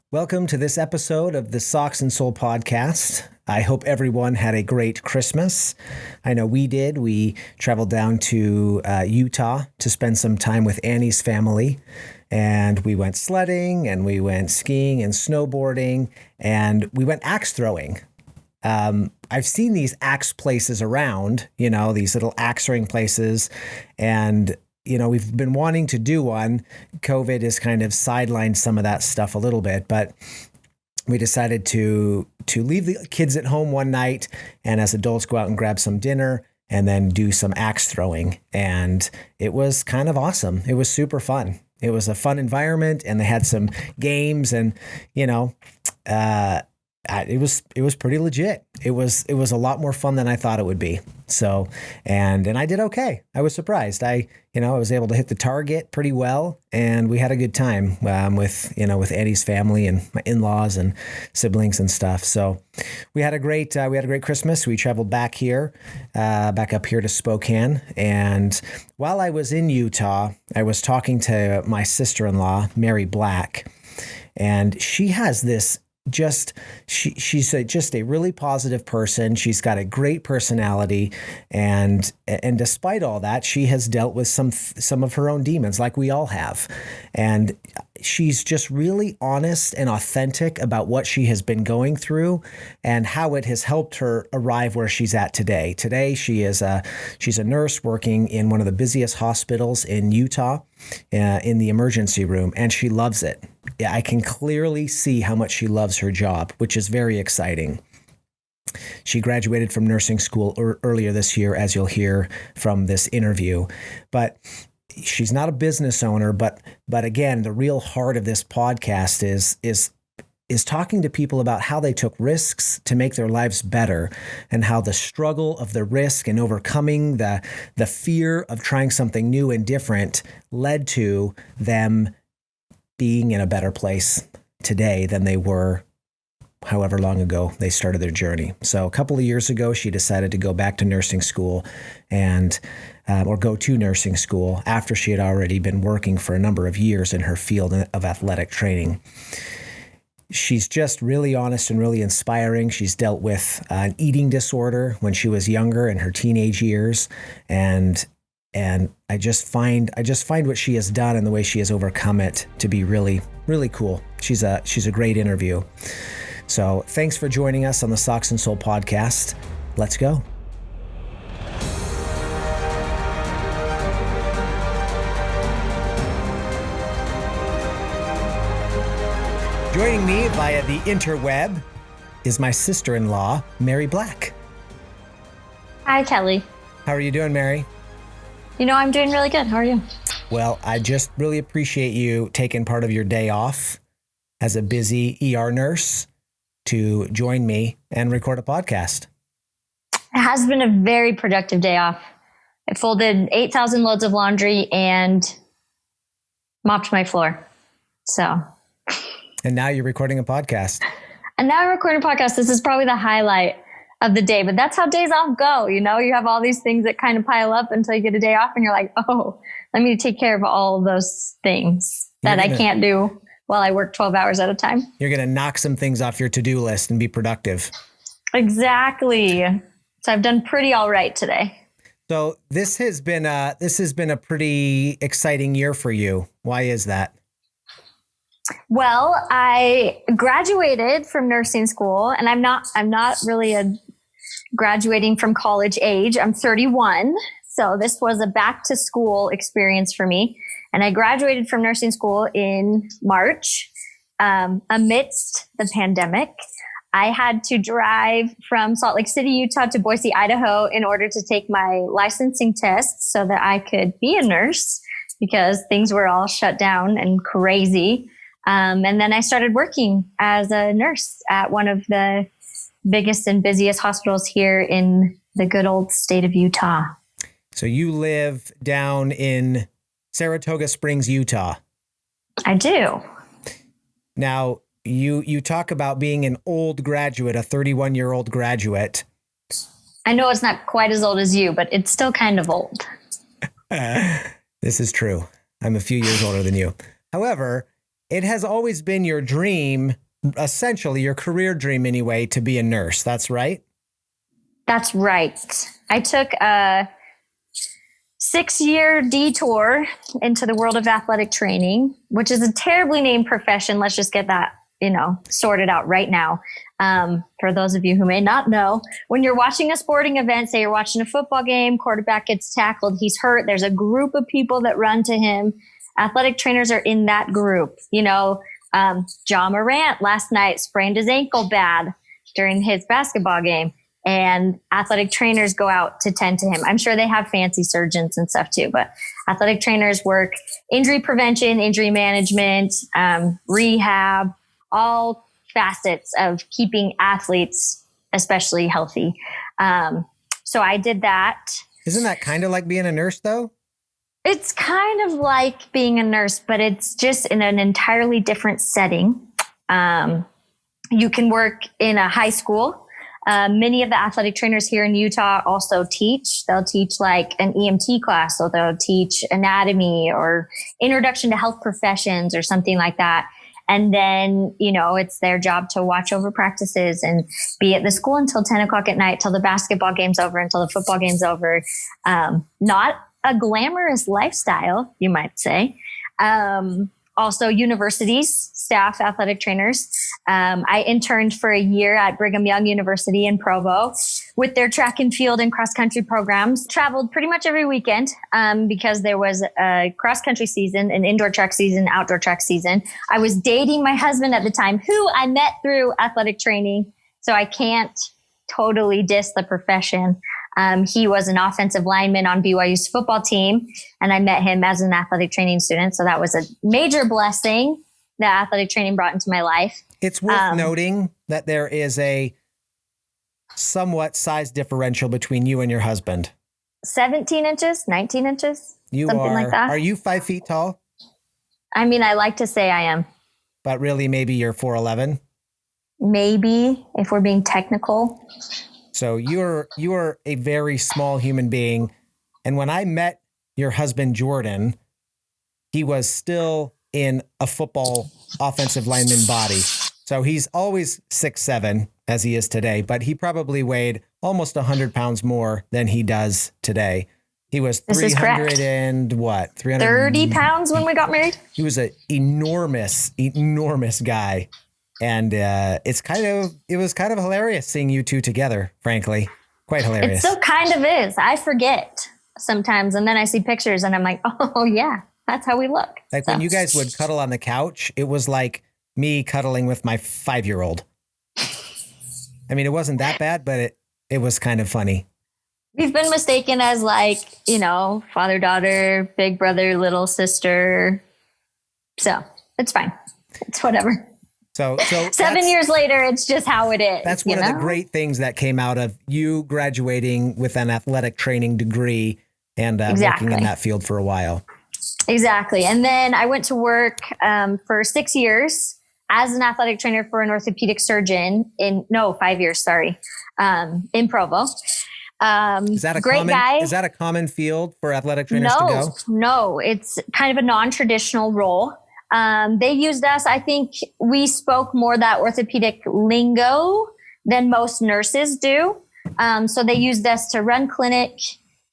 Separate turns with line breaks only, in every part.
Welcome to this episode of the Socks and Soul podcast. I hope everyone had a great Christmas. I know we did. We traveled down to Utah to spend some time with Annie's family. And we went sledding and we went skiing and snowboarding and we went axe throwing. I've seen these axe places around, these little axe throwing places. And we've been wanting to do one. COVID has kind of sidelined some of that stuff a little bit, but we decided to leave the kids at home one night and as adults go out and grab some dinner and then do some axe throwing. And it was kind of awesome. It was super fun. It was a fun environment and they had some games and, it was pretty legit. It was a lot more fun than I thought it would be. So, and I did okay. I was surprised. I was able to hit the target pretty well and we had a good time with Annie's family and my in-laws and siblings and stuff. So we had a great Christmas. We traveled back up here to Spokane. And while I was in Utah, I was talking to my sister-in-law, Mary Black, and she has this she's just a really positive person. She's got a great personality. And despite all that, she has dealt with some of her own demons like we all have. And she's just really honest and authentic about what she has been going through and how it has helped her arrive where she's at today. Today, she's a nurse working in one of the busiest hospitals in Utah, in the emergency room, and she loves it. Yeah, I can clearly see how much she loves her job, which is very exciting. She graduated from nursing school earlier this year, as you'll hear from this interview. But she's not a business owner, but again, the real heart of this podcast is talking to people about how they took risks to make their lives better and how the struggle of the risk and overcoming the fear of trying something new and different led to them being in a better place today than they were however long ago they started their journey. So a couple of years ago, she decided to go back to nursing school or go to nursing school after she had already been working for a number of years in her field of athletic training. She's just really honest and really inspiring. She's dealt with an eating disorder when she was younger in her teenage years. And I just find what she has done and the way she has overcome it to be really, really cool. She's a great interview. So thanks for joining us on the Socks and Soul podcast. Let's go. Joining me via the interweb is my sister-in-law, Mary Black.
Hi, Kelly.
How are you doing, Mary?
I'm doing really good. How are you?
Well, I just really appreciate you taking part of your day off as a busy ER nurse to join me and record a podcast.
It has been a very productive day off. I folded 8,000 loads of laundry and mopped my floor.
And now you're recording a podcast.
And now I'm recording a podcast. This is probably the highlight of the day, but that's how days off go. You have all these things that kind of pile up until you get a day off and you're like, oh, let me take care of all those things that I can't do while I work 12 hours at a time.
You're going to knock some things off your to-do list and be productive.
Exactly. So I've done pretty all right today.
So this has been a pretty exciting year for you. Why is that?
Well, I graduated from nursing school and I'm not really graduating from college age. I'm 31. So this was a back to school experience for me. And I graduated from nursing school in March, amidst the pandemic. I had to drive from Salt Lake City, Utah to Boise, Idaho in order to take my licensing tests so that I could be a nurse because things were all shut down and crazy. And then I started working as a nurse at one of the biggest and busiest hospitals here in the good old state of Utah.
So you live down in Saratoga Springs, Utah.
I do.
Now, you talk about being an old graduate, a 31-year-old graduate.
I know it's not quite as old as you, but it's still kind of old.
This is true. I'm a few years older than you. However, it has always been your dream, essentially your career dream anyway, to be a nurse. That's right.
That's right. I took a 6-year detour into the world of athletic training, which is a terribly named profession. Let's just get that, sorted out right now. For those of you who may not know, when you're watching a sporting event, say you're watching a football game, quarterback gets tackled, he's hurt. There's a group of people that run to him. Athletic trainers are in that group. John Morant last night sprained his ankle bad during his basketball game. And athletic trainers go out to tend to him. I'm sure they have fancy surgeons and stuff too, but athletic trainers work injury prevention, injury management, rehab, all facets of keeping athletes especially healthy. So I did that.
Isn't that kind of like being a nurse though?
It's kind of like being a nurse, but it's just in an entirely different setting. You can work in a high school. Many of the athletic trainers here in Utah also teach. They'll teach like an EMT class, so they'll teach anatomy or introduction to health professions or something like that. And then, it's their job to watch over practices and be at the school until 10 o'clock at night, till the basketball game's over, until the football game's over. Not a glamorous lifestyle, you might say. Also, universities, staff, athletic trainers. I interned for a year at Brigham Young University in Provo with their track and field and cross country programs. Traveled pretty much every weekend because there was a cross country season, an indoor track season, outdoor track season. I was dating my husband at the time, who I met through athletic training. So I can't totally diss the profession. He was an offensive lineman on BYU's football team, and I met him as an athletic training student. So that was a major blessing that athletic training brought into my life.
It's worth noting that there is a somewhat size differential between you and your husband.
17 inches, 19 inches, something like that.
Are you 5 feet tall?
I mean, I like to say I am.
But really, maybe you're 4'11"?
Maybe, if we're being technical.
So you're a very small human being. And when I met your husband, Jordan, he was still in a football offensive lineman body. So he's always 6'7", as he is today, but he probably weighed almost 100 pounds more than he does today. He was 300 and what?
330 pounds when we got married.
He was an enormous guy. And it was kind of hilarious seeing you two together, frankly. Quite hilarious.
It still kind of is. I forget sometimes. And then I see pictures and I'm like, oh, yeah, that's how we look.
Like when you guys would cuddle on the couch, it was like me cuddling with my 5-year-old. I mean, it wasn't that bad, but it was kind of funny.
We've been mistaken as like, father, daughter, big brother, little sister. So it's fine. It's whatever. So 7 years later, it's just how it is.
That's one of the great things that came out of you graduating with an athletic training degree and working in that field for a while. Exactly.
And then I went to work for 6 years as an athletic trainer for an orthopedic surgeon 5 years, in Provo.
Is that a common field for athletic trainers to go?
No, it's kind of a non-traditional role. They used us. I think we spoke more that orthopedic lingo than most nurses do. So they used us to run clinic.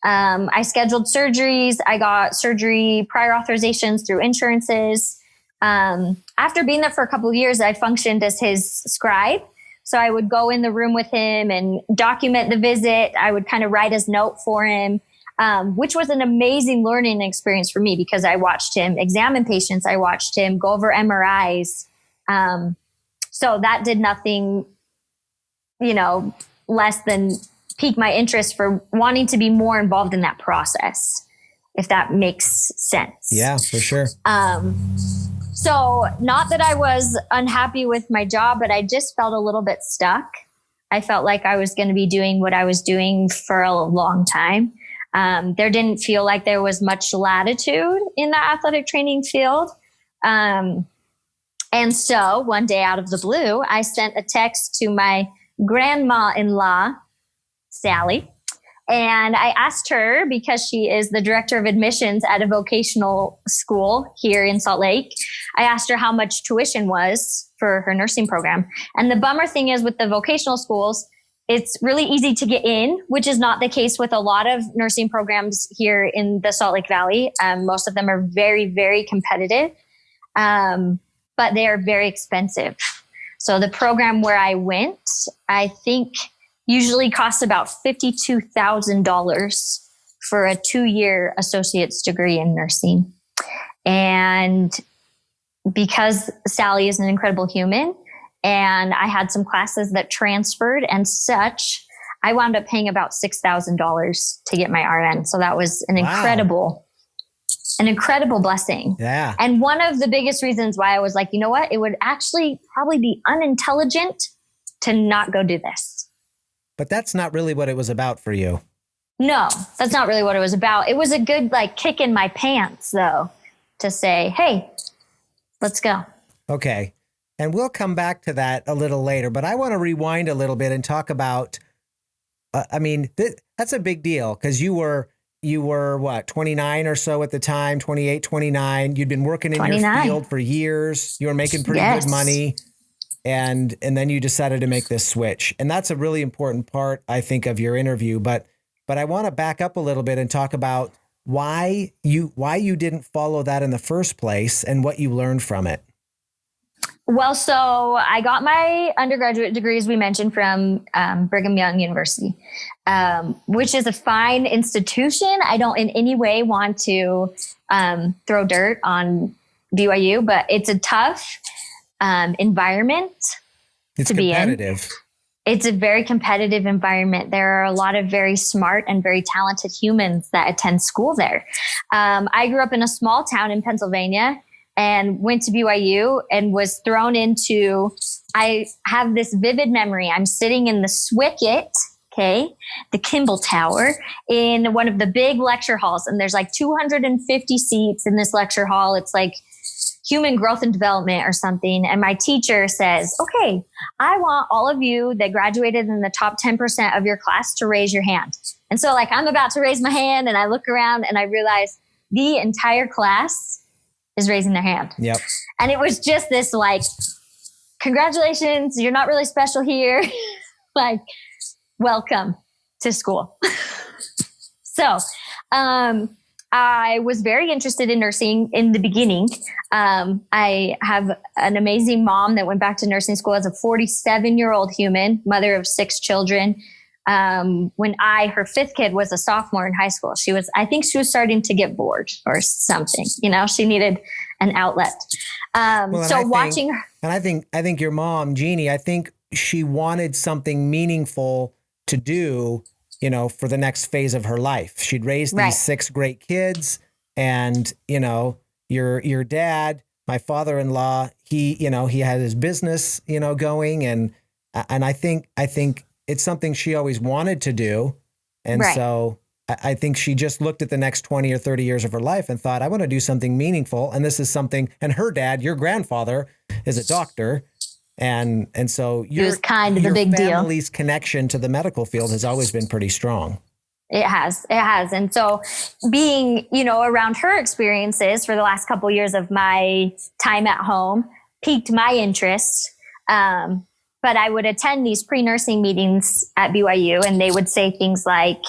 I scheduled surgeries. I got surgery prior authorizations through insurances. After being there for a couple of years, I functioned as his scribe. So I would go in the room with him and document the visit. I would kind of write his note for him. Which was an amazing learning experience for me because I watched him examine patients. I watched him go over MRIs. So that did nothing, less than pique my interest for wanting to be more involved in that process, if that makes sense.
Yeah, for sure.
So not that I was unhappy with my job, but I just felt a little bit stuck. I felt like I was going to be doing what I was doing for a long time. There didn't feel like there was much latitude in the athletic training field. And so one day out of the blue, I sent a text to my grandma-in-law, Sally, And I asked her, because she is the director of admissions at a vocational school here in Salt Lake, I asked her how much tuition was for her nursing program. And the bummer thing is with the vocational schools, it's really easy to get in, which is not the case with a lot of nursing programs here in the Salt Lake Valley. Most of them are very, very competitive, but they are very expensive. So the program where I went, I think usually costs about $52,000 for a 2-year associate's degree in nursing. And because Sally is an incredible human and I had some classes that transferred and such, I wound up paying about $6,000 to get my RN. So that was an incredible blessing.
Yeah.
And one of the biggest reasons why I was like, you know what, it would actually probably be unintelligent to not go do this.
But that's not really what it was about for you.
No, that's not really what it was about. It was a good kick in my pants though, to say, hey, let's go. Okay.
And we'll come back to that a little later, but I want to rewind a little bit and talk about, that's a big deal because you were what, 29 or so at the time, 28, 29. You'd been working in 29. Your field for years. You were making pretty good money. And then you decided to make this switch. And that's a really important part, I think, of your interview. But I want to back up a little bit and talk about why you didn't follow that in the first place and what you learned from it.
Well, so I got my undergraduate degree, as we mentioned, from Brigham Young University, which is a fine institution. I don't in any way want to throw dirt on BYU, but it's a tough environment to be in. It's a very competitive environment. There are a lot of very smart and very talented humans that attend school there. I grew up in a small town in Pennsylvania and went to BYU and was thrown into, I have this vivid memory. I'm sitting in the Swicket, the Kimball Tower, in one of the big lecture halls. And there's 250 seats in this lecture hall. It's human growth and development or something. And my teacher says, okay, I want all of you that graduated in the top 10% of your class to raise your hand. And so I'm about to raise my hand and I look around and I realize the entire class is raising their hand.
Yep.
And it was just this congratulations, you're not really special here. Welcome to school. So, I was very interested in nursing in the beginning. I have an amazing mom that went back to nursing school as a 47-year-old human, mother of 6 children. When her 5th kid was a sophomore in high school, I think she was starting to get bored or something, she needed an outlet. Watching her.
And I think your mom, Jeannie, I think she wanted something meaningful to do, for the next phase of her life. She'd raised these 6 great kids and, your dad, my father-in-law, he had his business, going. And I think it's something she always wanted to do. And so I think she just looked at the next 20 or 30 years of her life and thought, I want to do something meaningful. And this is something, and her dad, your grandfather, is a doctor. And so
it was kind of a big deal.
Your family's connection to the medical field has always been pretty strong.
It has. And so being, around her experiences for the last couple of years of my time at home piqued my interest. But I would attend these pre-nursing meetings at BYU and they would say things like,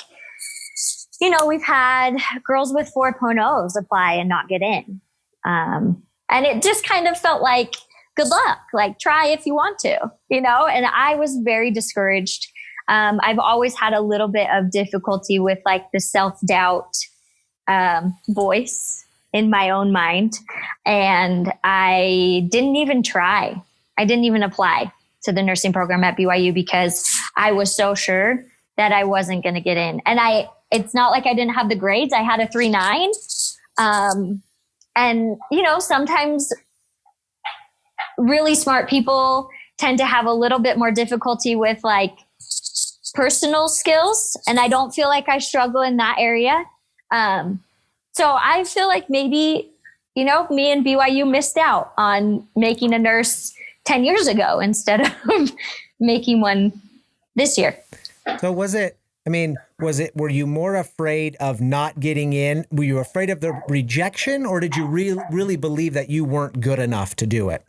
we've had girls with 4.0s apply and not get in. And it just kind of felt like, good luck, try if you want to, and I was very discouraged. I've always had a little bit of difficulty with the self-doubt voice in my own mind. And I didn't even try. I didn't even apply to the nursing program at BYU because I was so sure that I wasn't going to get in. And it's not like I didn't have the grades. I had a 3.9. And, sometimes really smart people tend to have a little bit more difficulty with personal skills. And I don't feel like I struggle in that area. So I feel like maybe, me and BYU missed out on making a nurse 10 years ago instead of making one this year.
So was it I mean, were you more afraid of not getting in? Were you afraid of the rejection, or did you really believe that you weren't good enough to do it?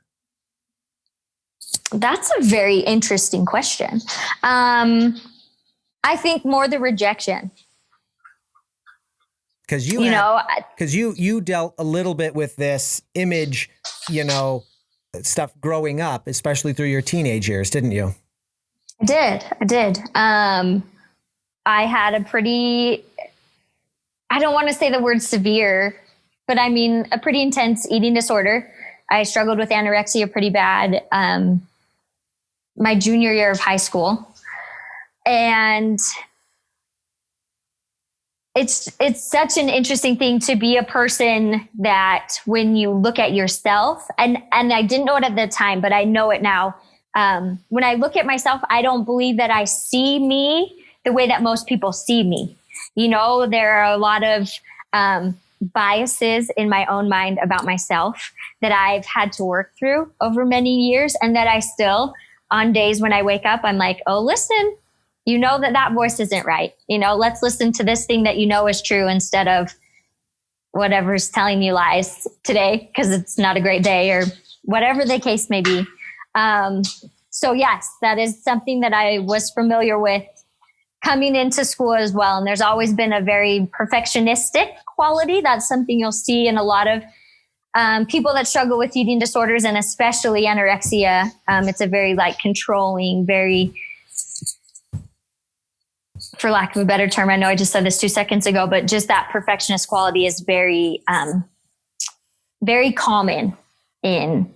That's a very interesting question. I think more the rejection.
Because you dealt a little bit with this image, stuff growing up, especially through your teenage years, didn't you?
I did. I had a pretty, I don't want to say the word severe, but I mean a pretty intense eating disorder. I struggled with anorexia pretty bad my junior year of high school. And it's such an interesting thing to be a person that when you look at yourself, and I didn't know it at the time, but I know it now. When I look at myself, I don't believe that I see me the way that most people see me. There are a lot of biases in my own mind about myself that I've had to work through over many years, and that I still, on days when I wake up, I'm like, oh, listen, that voice isn't right. Let's listen to this thing that is true instead of whatever's telling you lies today because it's not a great day or whatever the case may be. So yes, that is something that I was familiar with coming into school as well. And there's always been a very perfectionistic quality. That's something you'll see in a lot of people that struggle with eating disorders, and especially anorexia. It's a very controlling, very, for lack of a better term, I know I just said this 2 seconds ago, but just that perfectionist quality is very, very common in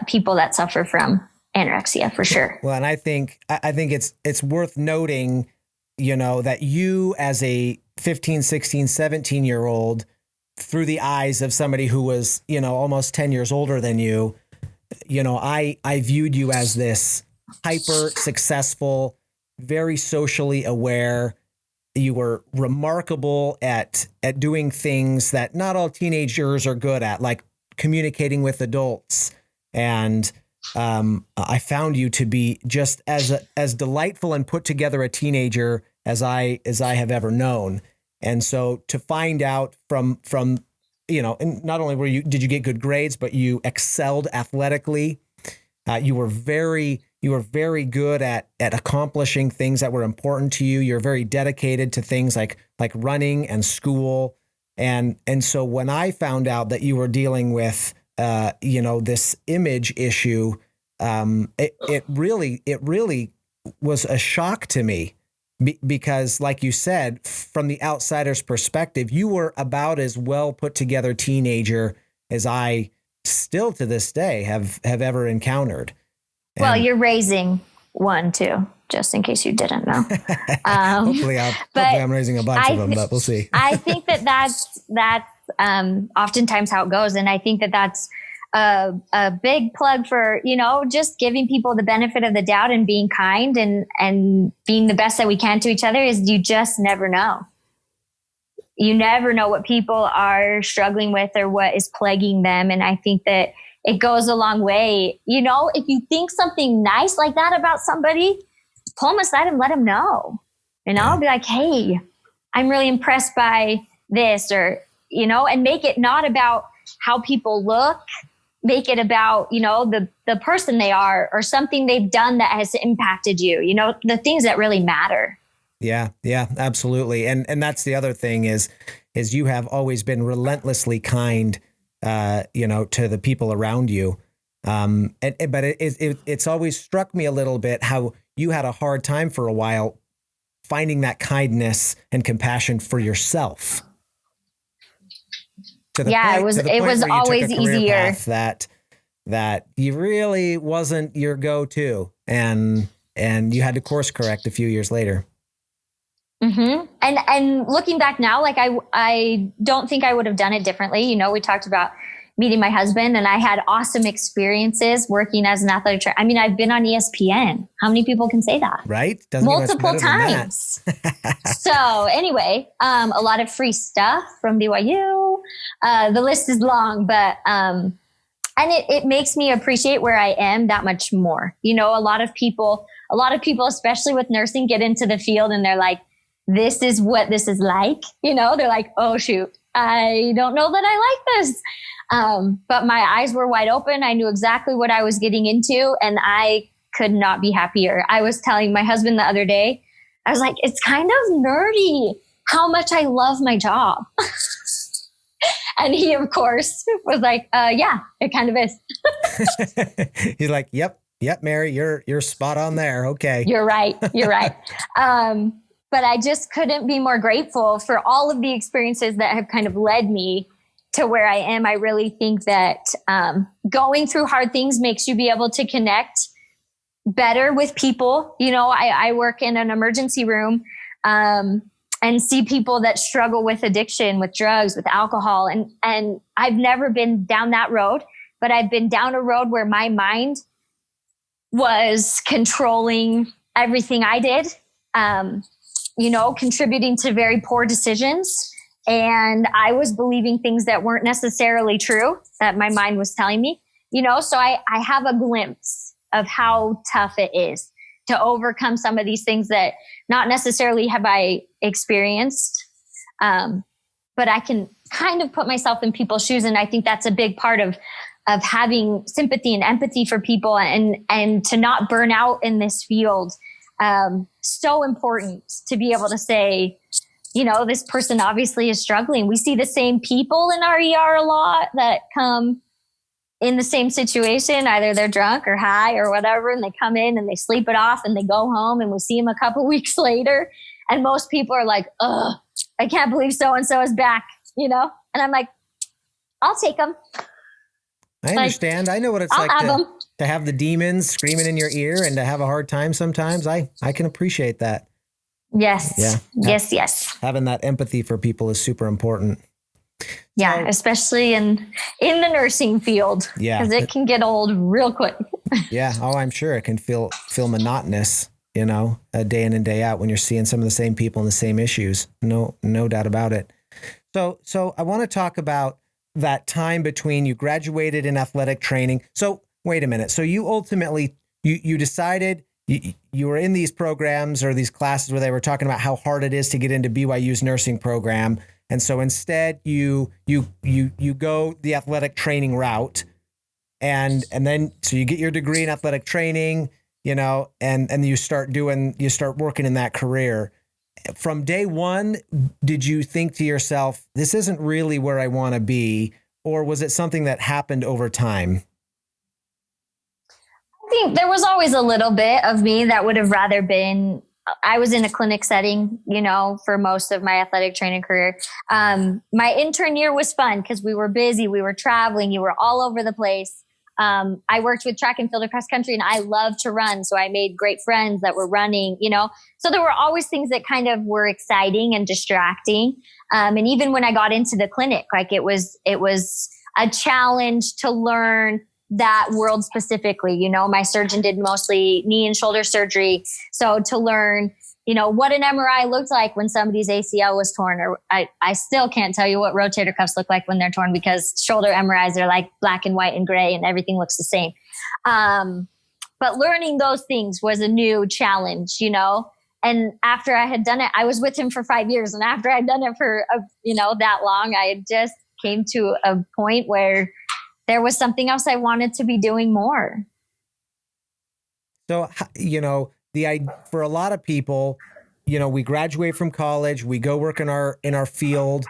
people that suffer from anorexia, for sure.
Well, and I think it's worth noting, that you as a 15, 16, 17-year-old, through the eyes of somebody who was, almost 10 years older than you, I viewed you as this hyper successful, very socially aware. You were remarkable at doing things that not all teenagers are good at, like communicating with adults. And I found you to be just as delightful and put together a teenager as I have ever known. And so to find out from and not only did you get good grades, but you excelled athletically. You were very good at accomplishing things that were important to you. You're very dedicated to things like running and school. And so when I found out that you were dealing with this image issue, it really was a shock to me. Because like you said, from the outsider's perspective, you were about as well put together teenager as I still to this day have ever encountered.
Well, you're raising one too, just in case you didn't know.
Hopefully I'm raising a bunch of them, but we'll see.
I think that's oftentimes how it goes. And I think that's a big plug for, just giving people the benefit of the doubt and being kind and being the best that we can to each other. Is you just never know. You never know what people are struggling with or what is plaguing them. And I think that it goes a long way. If you think something nice like that about somebody, pull them aside and let them know. Be like, hey, I'm really impressed by this, or, and make it not about how people look. Make it about, the person they are or something they've done that has impacted you, the things that really matter.
Yeah, absolutely. And that's the other thing is you have always been relentlessly kind, to the people around you. But it's always struck me a little bit how you had a hard time for a while finding that kindness and compassion for yourself.
It was always easier.
That you really wasn't your go-to, and you had to course correct a few years later.
Mm-hmm. And looking back now, I don't think I would have done it differently. We talked about meeting my husband, and I had awesome experiences working as an athletic trainer. I mean, I've been on ESPN. How many people can say that?
Right?
Multiple times. So anyway, a lot of free stuff from BYU. The list is long, but, and it makes me appreciate where I am that much more. A lot of people, especially with nursing, get into the field and they're like, this is what this is like. They're like, oh shoot, I don't know that I like this. But my eyes were wide open. I knew exactly what I was getting into, and I could not be happier. I was telling my husband the other day, I was like, it's kind of nerdy how much I love my job. And he, of course, was like, yeah, it kind of is.
He's like, yep, Mary, you're spot on there. Okay.
You're right. But I just couldn't be more grateful for all of the experiences that have kind of led me to where I am. I really think that going through hard things makes you be able to connect better with people. I work in an emergency room and see people that struggle with addiction, with drugs, with alcohol. And I've never been down that road, but I've been down a road where my mind was controlling everything I did, contributing to very poor decisions. And I was believing things that weren't necessarily true that my mind was telling me, so I have a glimpse of how tough it is to overcome some of these things that not necessarily have I experienced. But I can kind of put myself in people's shoes. And I think that's a big part of having sympathy and empathy for people and to not burn out in this field. So important to be able to say, this person obviously is struggling. We see the same people in our ER a lot that come in the same situation. Either they're drunk or high or whatever, and they come in and they sleep it off and they go home, and we see them a couple weeks later. And most people are like, ugh, I can't believe so-and-so is back, And I'm like, I'll take them.
I understand. I know what it's like to have the demons screaming in your ear and to have a hard time sometimes. I can appreciate that.
Yes.
Yeah.
Yes.
Having that empathy for people is super important.
Yeah, especially in the nursing field.
Yeah.
Because it can get old real quick.
Yeah. Oh, I'm sure it can feel monotonous, day in and day out when you're seeing some of the same people and the same issues. No doubt about it. So I want to talk about that time between you graduated in athletic training. So wait a minute. So you ultimately, you decided you were in these programs or these classes where they were talking about how hard it is to get into BYU's nursing program. And so instead you go the athletic training route and then, so you get your degree in athletic training, and you start working in that career. From day one, did you think to yourself, this isn't really where I want to be? Or was it something that happened over time?
I think there was always a little bit of me that would have rather been, I was in a clinic setting, for most of my athletic training career. My intern year was fun because we were busy. We were traveling. You were all over the place. I worked with track and field across country, and I love to run. So I made great friends that were running, so there were always things that kind of were exciting and distracting. And even when I got into the clinic, like it was a challenge to learn that world specifically. My surgeon did mostly knee and shoulder surgery. So to learn, what an MRI looked like when somebody's ACL was torn, or I still can't tell you what rotator cuffs look like when they're torn, because shoulder MRIs are like black and white and gray and everything looks the same. But learning those things was a new challenge, and after I had done it, I was with him for 5 years. And after I'd done it for, that long, I just came to a point where there was something else I wanted to be doing more.
So, for a lot of people, we graduate from college, we go work in our field.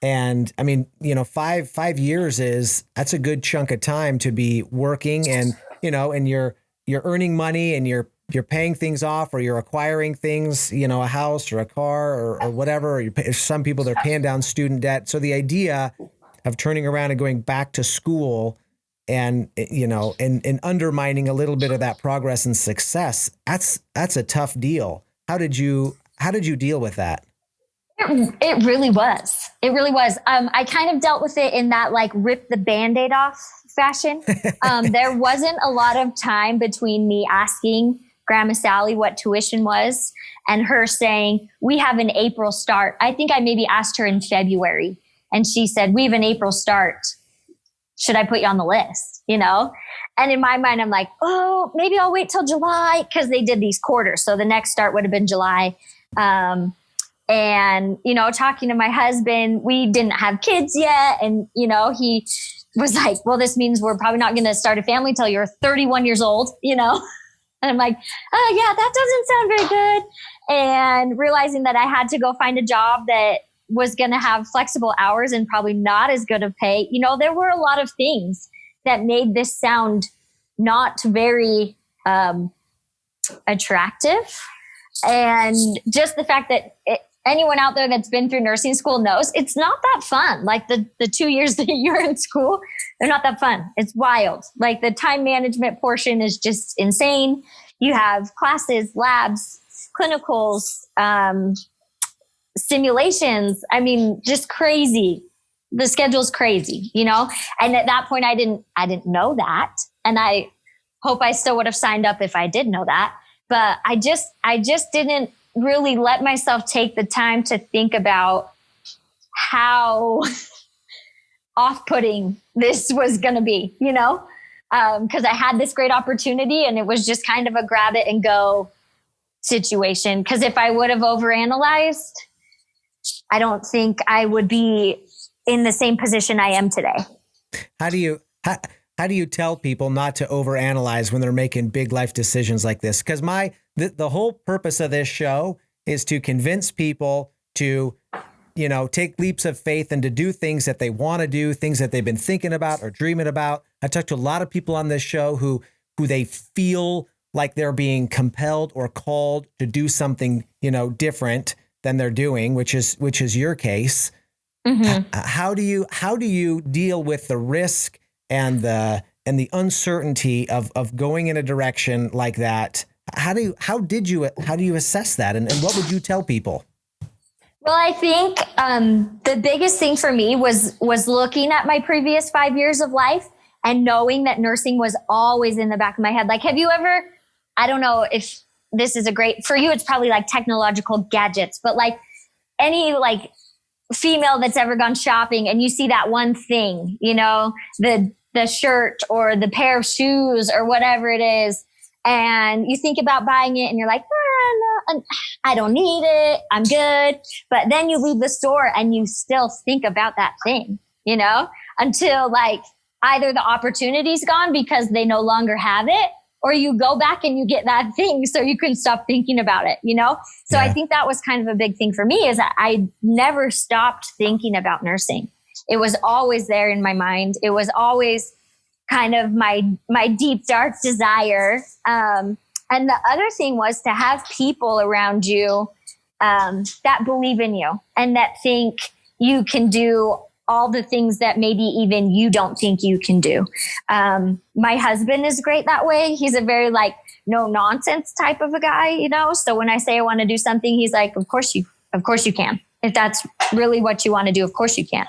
And I mean, 5 years that's a good chunk of time to be working and, and you're earning money and you're paying things off, or you're acquiring things, a house or a car or whatever. Or some people, they're paying down student debt. So the idea of turning around and going back to school and, and undermining a little bit of that progress and success, that's a tough deal. How did you deal with that?
It really was. It really was. I kind of dealt with it in that like rip the Band-Aid off fashion. There wasn't a lot of time between me asking Grandma Sally what tuition was and her saying, we have an April start. I think I maybe asked her in February, and she said, we have an April start. Should I put you on the list? And in my mind, I'm like, oh, maybe I'll wait till July, because they did these quarters. So the next start would have been July. And, talking to my husband, we didn't have kids yet. And, he was like, well, this means we're probably not going to start a family till you're 31 years old, And I'm like, oh yeah, that doesn't sound very good. And realizing that I had to go find a job that was going to have flexible hours and probably not as good of pay. There were a lot of things that made this sound not very attractive. And just the fact that anyone out there that's been through nursing school knows it's not that fun. Like the 2 years that you're in school, they're not that fun. It's wild. Like the time management portion is just insane. You have classes, labs, clinicals, simulations. I mean, just crazy. The schedule's crazy, And at that point, I didn't know that, and I hope I still would have signed up if I did know that. But I just didn't really let myself take the time to think about how off-putting this was going to be, because I had this great opportunity and it was just kind of a grab it and go situation. Because if I would have overanalyzed, I don't think I would be in the same position I am today.
How do you tell people not to overanalyze when they're making big life decisions like this? Because the whole purpose of this show is to convince people to, take leaps of faith and to do things that they want to do, things that they've been thinking about or dreaming about. I talked to a lot of people on this show who they feel like they're being compelled or called to do something, different than they're doing, which is your case. Mm-hmm. How do you deal with the risk and the uncertainty of going in a direction like that? How do you assess that? And what would you tell people?
Well, I think the biggest thing for me was looking at my previous 5 years of life and knowing that nursing was always in the back of my head. Like, have you ever, I don't know if this is for you, it's probably like technological gadgets, but like any like female that's ever gone shopping and you see that one thing, the shirt or the pair of shoes or whatever it is, and you think about buying it and you're like, no, I don't need it. I'm good. But then you leave the store and you still think about that thing, until like either the opportunity's gone because they no longer have it, or you go back and you get that thing so you can stop thinking about it, So yeah. I think that was kind of a big thing for me is that I never stopped thinking about nursing. It was always there in my mind. It was always kind of my deep, dark desire. And the other thing was to have people around you that believe in you and that think you can do all the things that maybe even you don't think you can do. My husband is great that way. He's a very like no nonsense type of a guy, So when I say I want to do something, he's like, of course you can. If that's really what you want to do, of course you can.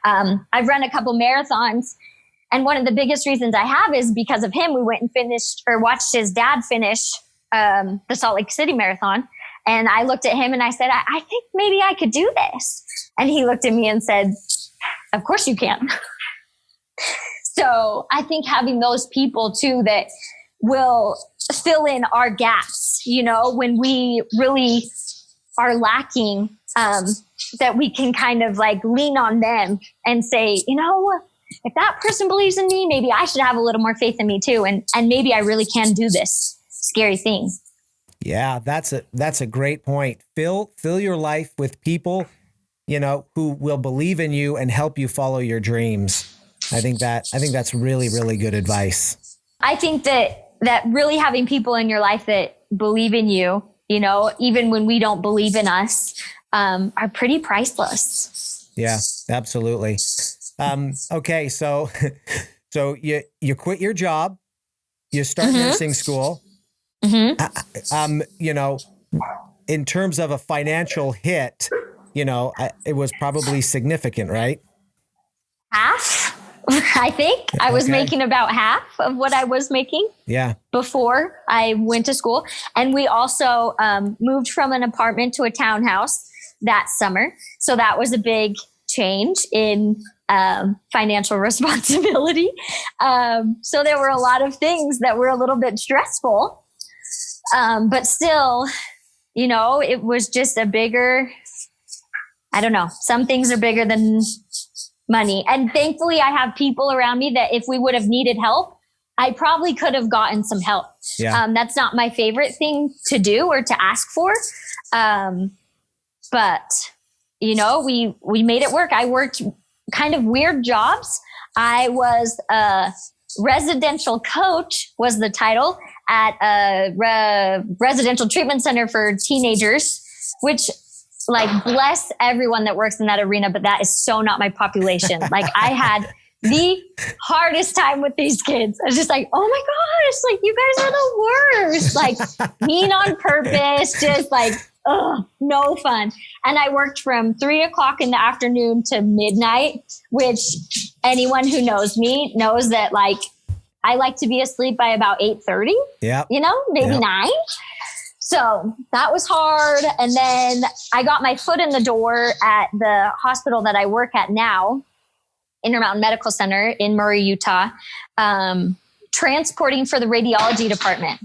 I've run a couple marathons, and one of the biggest reasons I have is because of him. We went and watched his dad finish the Salt Lake City Marathon. And I looked at him and I said, I think maybe I could do this. And he looked at me and said, of course you can. So I think having those people too that will fill in our gaps, when we really are lacking, that we can kind of like lean on them and say, if that person believes in me, maybe I should have a little more faith in me too. And maybe I really can do this scary thing.
Yeah, that's a great point. Fill your life with people, who will believe in you and help you follow your dreams. I think that's really, really good advice.
I think that really having people in your life that believe in you, even when we don't believe in us, are pretty priceless.
Yeah, absolutely. Okay. So you quit your job, you start mm-hmm. nursing school. Mm-hmm. In terms of a financial hit, it was probably significant, right?
Half, I think. I was making about half of what I was making.
Yeah.
Before I went to school. And we also moved from an apartment to a townhouse that summer. So that was a big change in financial responsibility. So there were a lot of things that were a little bit stressful. But still, it was just a bigger I don't know. Some things are bigger than money. And thankfully I have people around me that if we would have needed help, I probably could have gotten some help.
Yeah.
That's not my favorite thing to do or to ask for. But you know, we made it work. I worked kind of weird jobs. I was a residential coach was the title at a residential treatment center for teenagers, which like bless everyone that works in that arena, but that is so not my population. Like I had the hardest time with these kids. I was just like, oh my gosh, like you guys are the worst, like mean on purpose, just like, no fun. And I worked from 3:00 in the afternoon to midnight, which anyone who knows me knows that like, I like to be asleep by about 8:30, you know, maybe 9. So that was hard. And then I got my foot in the door at the hospital that I work at now, Intermountain Medical Center in Murray, Utah, transporting for the radiology department.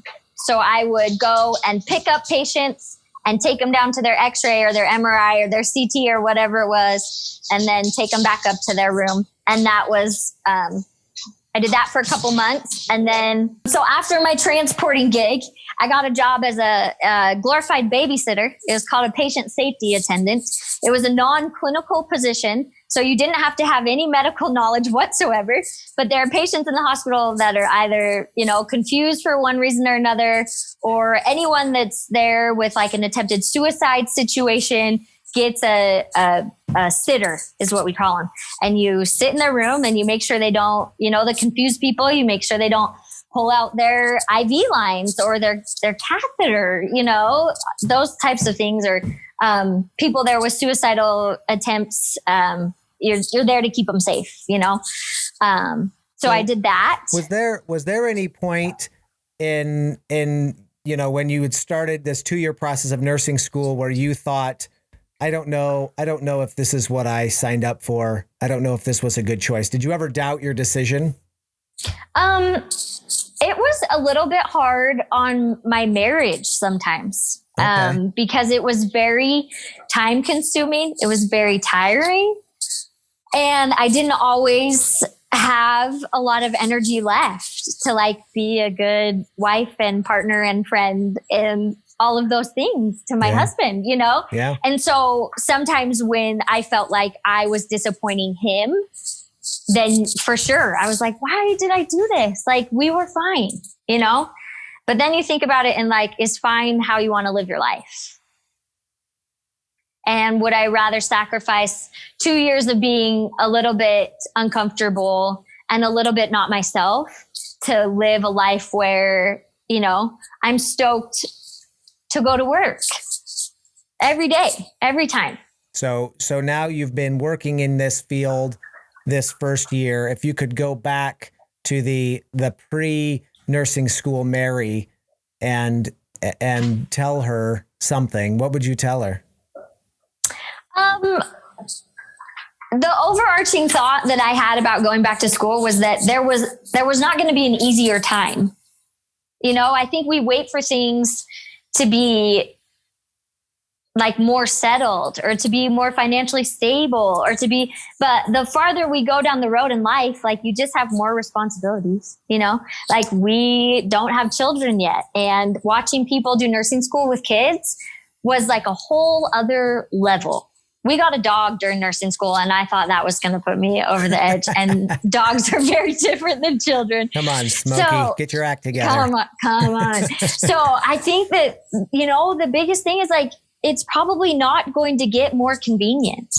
So I would go and pick up patients and take them down to their x-ray or their MRI or their CT or whatever it was, and then take them back up to their room. And that was, I did that for a couple months. And then, so after my transporting gig, I got a job as a glorified babysitter. It was called a patient safety attendant. It was a non-clinical position. So you didn't have to have any medical knowledge whatsoever, but there are patients in the hospital that are either, you know, confused for one reason or another, or anyone that's there with like an attempted suicide situation gets a sitter is what we call them. And you sit in their room and you make sure they don't, you know, the confused people, you make sure they don't pull out their IV lines or their catheter, you know, those types of things, or people there with suicidal attempts. You're there to keep them safe, you know? So I did that.
Was there any point in, you know, when you had started this 2-year process of nursing school where you thought, I don't know if this is what I signed up for. I don't know if this was a good choice. Did you ever doubt your decision?
It was a little bit hard on my marriage sometimes, because it was very time consuming. It was very tiring, and I didn't always have a lot of energy left to like be a good wife and partner and friend and all of those things to my husband, you know?
Yeah.
And so sometimes when I felt like I was disappointing him, then for sure I was like, why did I do this? Like we were fine, you know? But then you think about it and like, is fine how you want to live your life? And would I rather sacrifice 2 years of being a little bit uncomfortable and a little bit not myself to live a life where, you know, I'm stoked to go to work every day, every time.
So now you've been working in this field this first year. If you could go back to the pre-nursing school Mary and tell her something, what would you tell her?
The overarching thought that I had about going back to school was that there was not going to be an easier time. You know, I think we wait for things to be like more settled or to be more financially stable or to be, but the farther we go down the road in life, like you just have more responsibilities, you know, like we don't have children yet. And watching people do nursing school with kids was like a whole other level. We got a dog during nursing school and I thought that was going to put me over the edge, and dogs are very different than children.
Come on, Smokey, get your act together.
Come on. So I think that, you know, the biggest thing is like, it's probably not going to get more convenient.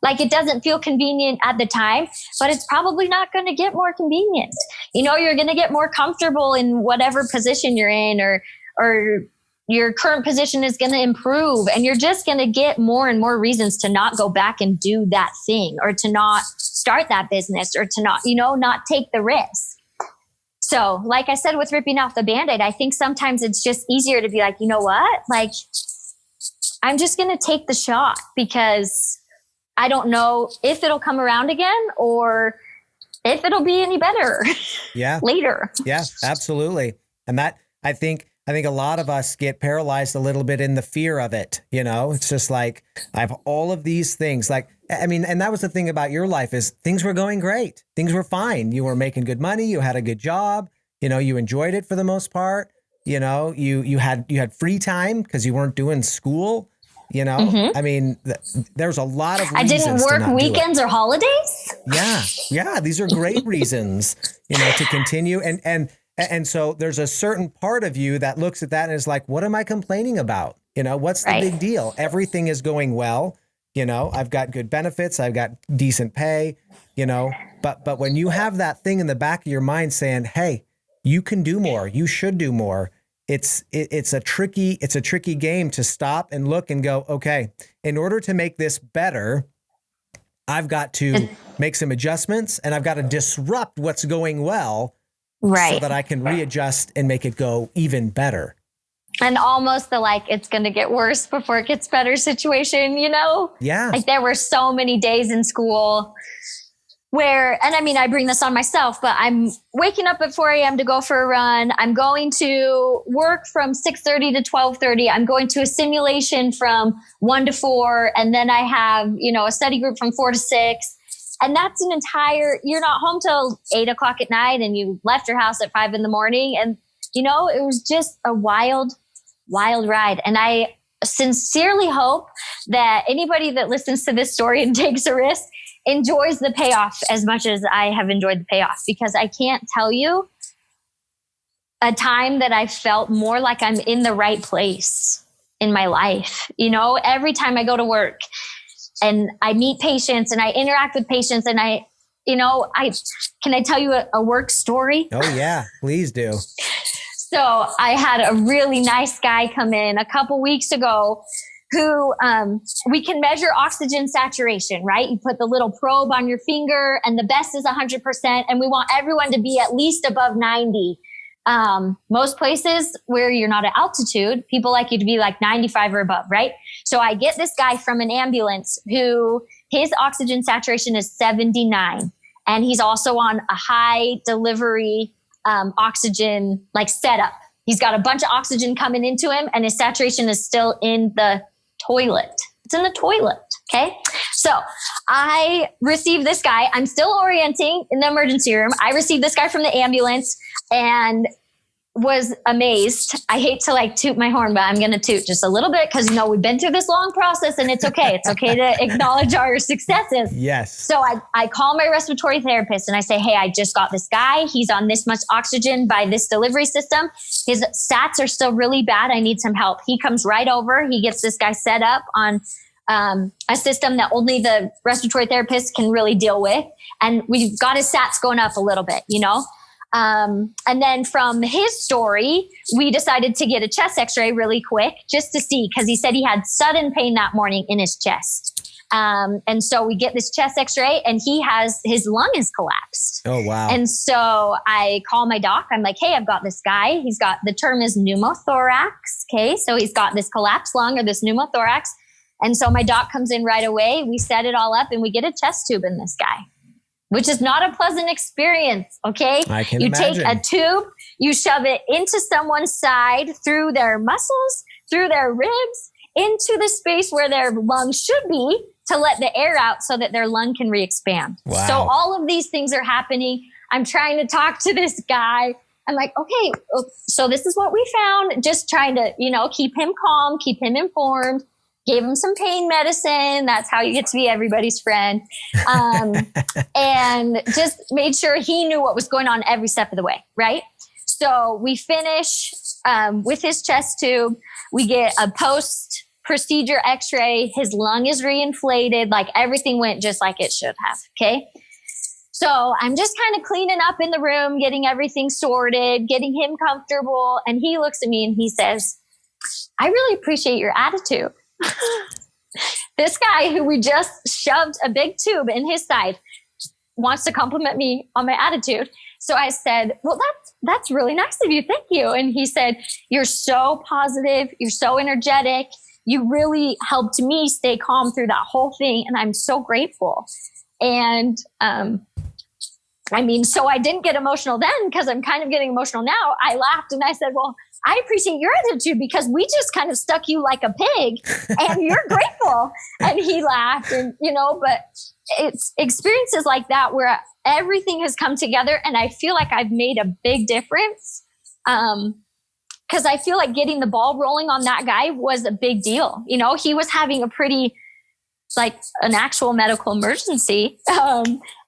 Like it doesn't feel convenient at the time, but it's probably not going to get more convenient. You know, you're going to get more comfortable in whatever position you're in, or your current position is going to improve, and you're just going to get more and more reasons to not go back and do that thing, or to not start that business, or to not, you know, not take the risk. So like I said, with ripping off the Band-Aid, I think sometimes it's just easier to be like, you know what, like I'm just going to take the shot because I don't know if it'll come around again or if it'll be any better later.
Yeah, absolutely. And that, I think I think a lot of us get paralyzed a little bit in the fear of it. You know, it's just like, I have all of these things. Like, I mean, and that was the thing about your life is things were going great. Things were fine. You were making good money. You had a good job. You know, you enjoyed it for the most part. You know, you had free time because you weren't doing school. You know, I mean, there's a lot of reasons
I didn't work weekends or holidays.
Yeah. These are great reasons, you know, to continue. And so there's a certain part of you that looks at that and is like, what am I complaining about? You know, what's the big deal? Everything is going well. You know, I've got good benefits. I've got decent pay, you know, but when you have that thing in the back of your mind saying, hey, you can do more, you should do more. It's a tricky game to stop and look and go, okay, in order to make this better, I've got to make some adjustments and I've got to disrupt what's going well so that I can readjust and make it go even better.
And almost the like, it's going to get worse before it gets better situation, you know?
Yeah.
Like there were so many days in school where, and I mean, I bring this on myself, but I'm waking up at 4 a.m. to go for a run. I'm going to work from 6:30 to 12:30. I'm going to a simulation from 1 to 4. And then I have, you know, a study group from 4 to 6. And that's an entire, you're not home till 8 o'clock at night and you left your house at 5 in the morning. And, you know, it was just a wild ride. And I sincerely hope that anybody that listens to this story and takes a risk enjoys the payoff as much as I have enjoyed the payoff, because I can't tell you a time that I felt more like I'm in the right place in my life. You know, every time I go to work and I meet patients and I interact with patients and can I tell you a work story?
Oh yeah, please do.
So I had a really nice guy come in a couple weeks ago who we can measure oxygen saturation, right? You put the little probe on your finger and the best is 100%. And we want everyone to be at least above 90. Most places where you're not at altitude, people like you to be like 95 or above, right? So I get this guy from an ambulance who his oxygen saturation is 79. And he's also on a high delivery oxygen like setup. He's got a bunch of oxygen coming into him and his saturation is still in the toilet. It's in the toilet. Okay. So I received this guy. I'm still orienting in the emergency room. I received this guy from the ambulance and was amazed. I hate to like toot my horn, but I'm going to toot just a little bit because, you know, we've been through this long process and it's okay. It's okay to acknowledge our successes.
Yes.
So I call my respiratory therapist and I say, hey, I just got this guy. He's on this much oxygen by this delivery system. His stats are still really bad. I need some help. He comes right over. He gets this guy set up on a system that only the respiratory therapist can really deal with. And we've got his stats going up a little bit, you know? And then from his story, we decided to get a chest x-ray really quick just to see, because he said he had sudden pain that morning in his chest. And so we get this chest x-ray and his lung is collapsed.
Oh, wow.
And so I call my doc. I'm like, hey, I've got this guy. The term is pneumothorax. Okay. So he's got this collapsed lung or this pneumothorax. And so my doc comes in right away. We set it all up and we get a chest tube in this guy, which is not a pleasant experience. Okay.
I can
you
imagine.
Take a tube, you shove it into someone's side through their muscles, through their ribs, into the space where their lung should be to let the air out so that their lung can re-expand.
Wow.
So all of these things are happening. I'm trying to talk to this guy. I'm like, okay, so this is what we found. Just trying to, keep him calm, keep him informed. Gave him some pain medicine. That's how you get to be everybody's friend. And just made sure he knew what was going on every step of the way, right? So we finish with his chest tube. We get a post-procedure x-ray. His lung is reinflated. Like everything went just like it should have, okay? So I'm just kind of cleaning up in the room, getting everything sorted, getting him comfortable. And he looks at me and he says, I really appreciate your attitude. This guy who we just shoved a big tube in his side wants to compliment me on my attitude. So I said, well, that's really nice of you. Thank you. And he said, you're so positive. You're so energetic. You really helped me stay calm through that whole thing. And I'm so grateful. And, so I didn't get emotional then because I'm kind of getting emotional now. I laughed and I said, well, I appreciate your attitude because we just kind of stuck you like a pig and you're grateful. And he laughed and, but it's experiences like that where everything has come together and I feel like I've made a big difference. Cause I feel like getting the ball rolling on that guy was a big deal. He was having a pretty, like an actual medical emergency.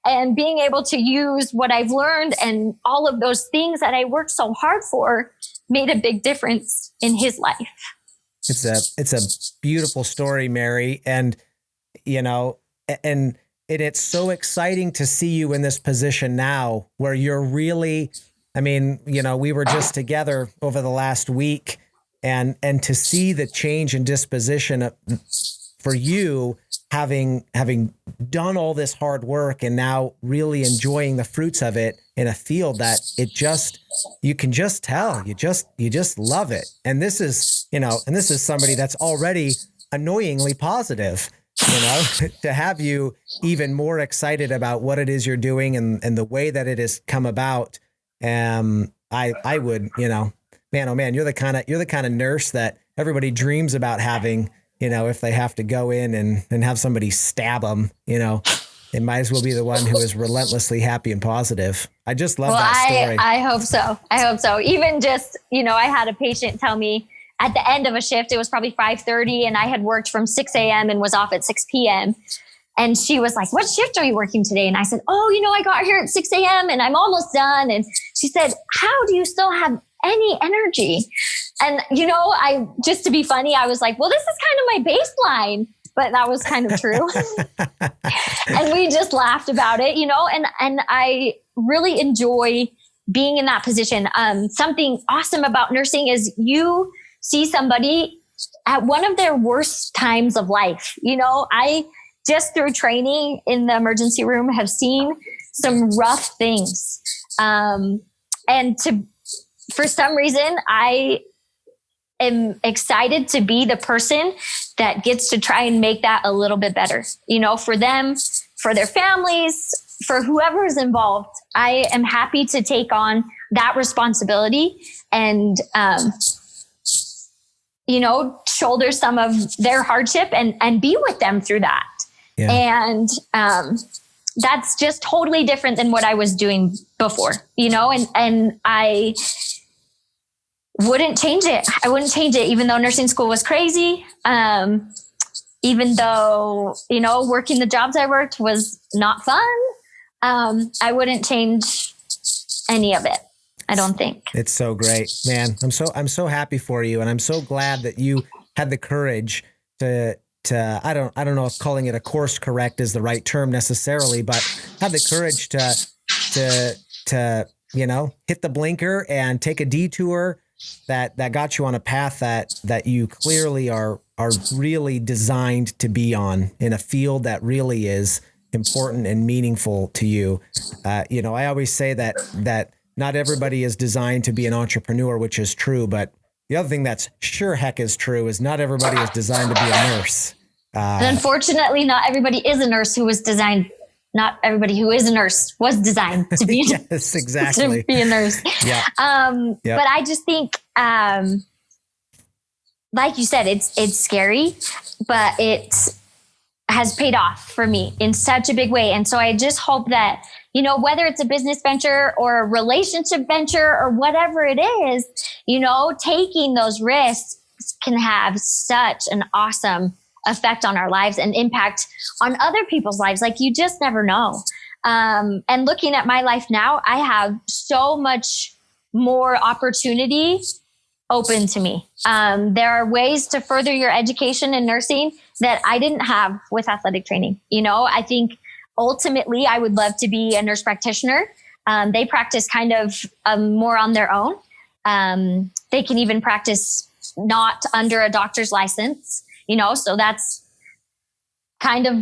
And being able to use what I've learned and all of those things that I worked so hard for made a big difference in his life.
It's a beautiful story, Mary. And, it's so exciting to see you in this position now where you're really, we were just together over the last week and to see the change in disposition for you having done all this hard work and now really enjoying the fruits of it in a field that you can just tell, you just love it. And this is somebody that's already annoyingly positive, to have you even more excited about what it is you're doing and the way that it has come about. I would, man, oh man, you're the kind of nurse that everybody dreams about having. If they have to go in and have somebody stab them, it might as well be the one who is relentlessly happy and positive. I just love that story.
I hope so. Even just, I had a patient tell me at the end of a shift, it was probably 5:30 and I had worked from 6 a.m. and was off at 6 p.m. And she was like, what shift are you working today? And I said, I got here at 6 a.m. and I'm almost done. And she said, how do you still have any energy? And, just to be funny, I was like, well, this is kind of my baseline, but that was kind of true. And we just laughed about it, and I really enjoy being in that position. Something awesome about nursing is you see somebody at one of their worst times of life. I just through training in the emergency room have seen some rough things. For some reason, I am excited to be the person that gets to try and make that a little bit better, for them, for their families, for whoever is involved. I am happy to take on that responsibility and, shoulder some of their hardship and be with them through that. Yeah. And, that's just totally different than what I was doing before, and I wouldn't change it. I wouldn't change it, even though nursing school was crazy. Even though, working the jobs I worked was not fun. I wouldn't change any of it. I don't think.
It's so great, man. I'm so happy for you. And I'm so glad that you had the courage to I don't know if calling it a course correct is the right term necessarily, but have the courage to hit the blinker and take a detour that got you on a path that you clearly are really designed to be on in a field that really is important and meaningful to you. I always say that not everybody is designed to be an entrepreneur, which is true, but the other thing that's sure heck is true is not everybody is designed to be a nurse.
Unfortunately, not everybody is a nurse who was designed. Not everybody who is a nurse was designed to be,
yes, exactly.
to be a nurse.
Yeah. Yep.
But I just think, like you said, it's scary, but it has paid off for me in such a big way. And so I just hope that, whether it's a business venture or a relationship venture or whatever it is, taking those risks can have such an awesome effect on our lives and impact on other people's lives. Like you just never know. And looking at my life now, I have so much more opportunity open to me. There are ways to further your education in nursing that I didn't have with athletic training. I think ultimately I would love to be a nurse practitioner. They practice kind of more on their own. They can even practice not under a doctor's license, so that's kind of,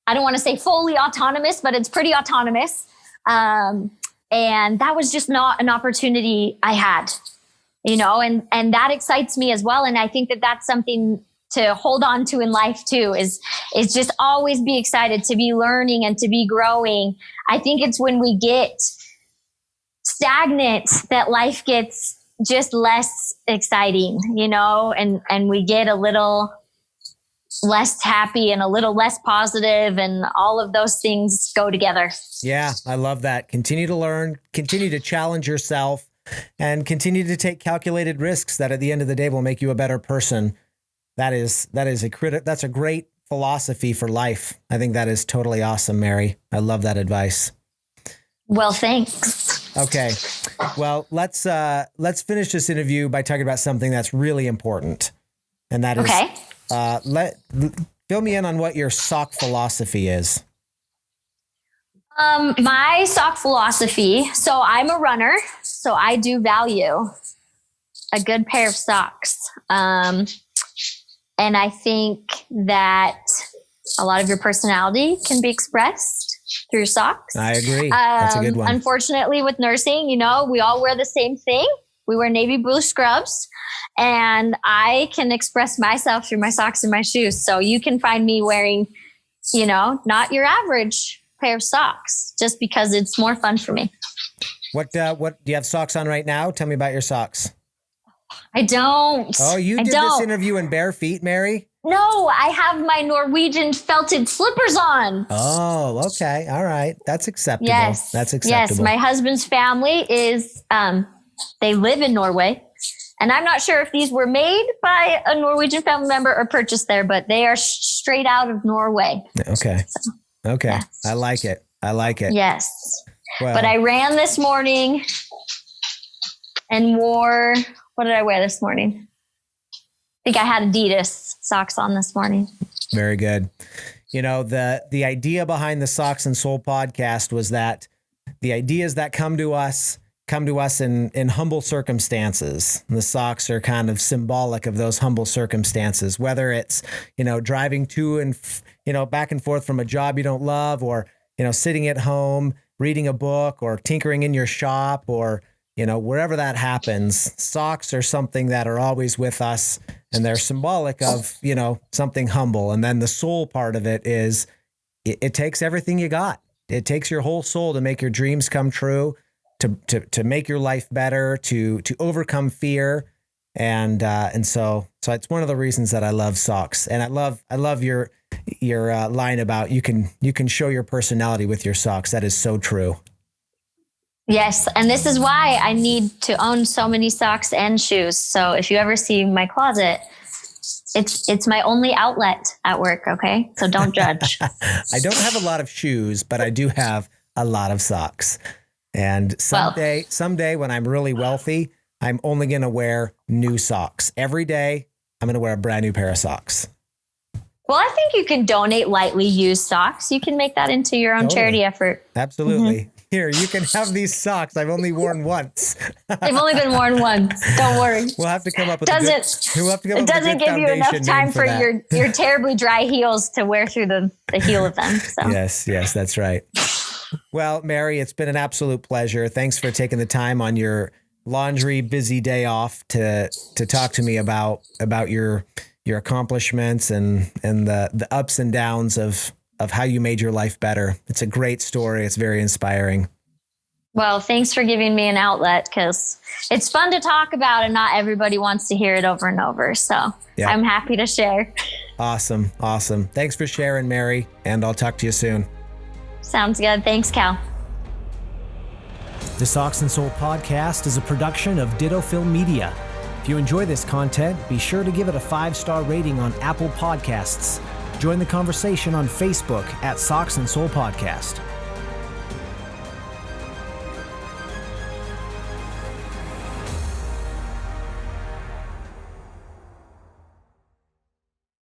I don't want to say fully autonomous, but it's pretty autonomous. And that was just not an opportunity I had, and that excites me as well. And I think that that's something to hold on to in life too, is just always be excited to be learning and to be growing. I think it's when we get stagnant that life gets just less exciting, you know, and we get a little less happy and a little less positive, and all of those things go together.
Yeah, I love that. Continue to learn, continue to challenge yourself, and continue to take calculated risks that at the end of the day will make you a better person. That's a great philosophy for life. I think that is totally awesome, Mary. I love that advice. Well,
thanks.
Okay. Well, let's finish this interview by talking about something that's really important. And that is, fill me in on what your sock philosophy is.
My sock philosophy. So I'm a runner, so I do value a good pair of socks. And I think that a lot of your personality can be expressed through socks.
I agree. That's a good one.
Unfortunately, with nursing, you know, we all wear the same thing. We wear navy blue scrubs, and I can express myself through my socks and my shoes. So you can find me wearing, you know, not your average pair of socks, just because it's more fun for me.
What do you have socks on right now? Tell me about your socks.
I don't.
Oh, you did this interview in bare feet, Mary?
No, I have my Norwegian felted slippers on.
Oh, okay. All right. That's acceptable.
Yes.
That's acceptable.
Yes. My husband's family is, they live in Norway. And I'm not sure if these were made by a Norwegian family member or purchased there, but they are straight out of Norway.
Okay. So, okay. Yes. I like it.
Yes.
Well,
but I ran this morning and wore, what did I wear this morning? I think I had Adidas socks on this morning.
Very good. You know, the idea behind the Socks and Soul podcast was that the ideas that come to us in humble circumstances. And the socks are kind of symbolic of those humble circumstances, whether it's, you know, driving to and, you know, back and forth from a job you don't love, or, you know, sitting at home, reading a book, or tinkering in your shop, or, you know, wherever that happens. Socks are something that are always with us, and they're symbolic of, you know, something humble. And then the soul part of it is it takes everything you got. It takes your whole soul to make your dreams come true, to make your life better, to overcome fear. And so it's one of the reasons that I love socks. And I love your line about you can show your personality with your socks. That is so true.
Yes. And this is why I need to own so many socks and shoes. So if you ever see my closet, it's my only outlet at work. Okay. So don't judge.
I don't have a lot of shoes, but I do have a lot of socks. And someday when I'm really wealthy, I'm only going to wear new socks. Every day, I'm going to wear a brand new pair of socks.
Well, I think you can donate lightly used socks. You can make that into your own charity effort.
Absolutely. Mm-hmm. Here, you can have these socks. I've only worn once.
They've only been worn once. Don't worry.
We'll have to come up with
it doesn't give you enough time for your terribly dry heels to wear through the heel of them. So.
Yes, that's right. Well, Mary, it's been an absolute pleasure. Thanks for taking the time on your laundry busy day off to talk to me about your accomplishments and the ups and downs of how you made your life better. It's a great story. It's very inspiring.
Well, thanks for giving me an outlet, because it's fun to talk about and not everybody wants to hear it over and over. So yeah. I'm happy to share.
Awesome. Thanks for sharing, Mary, and I'll talk to you soon.
Sounds good. Thanks, Cal.
The Socks and Soul podcast is a production of Ditto Film Media. If you enjoy this content, be sure to give it a 5-star rating on Apple Podcasts. Join the conversation on Facebook at Socks and Soul Podcast.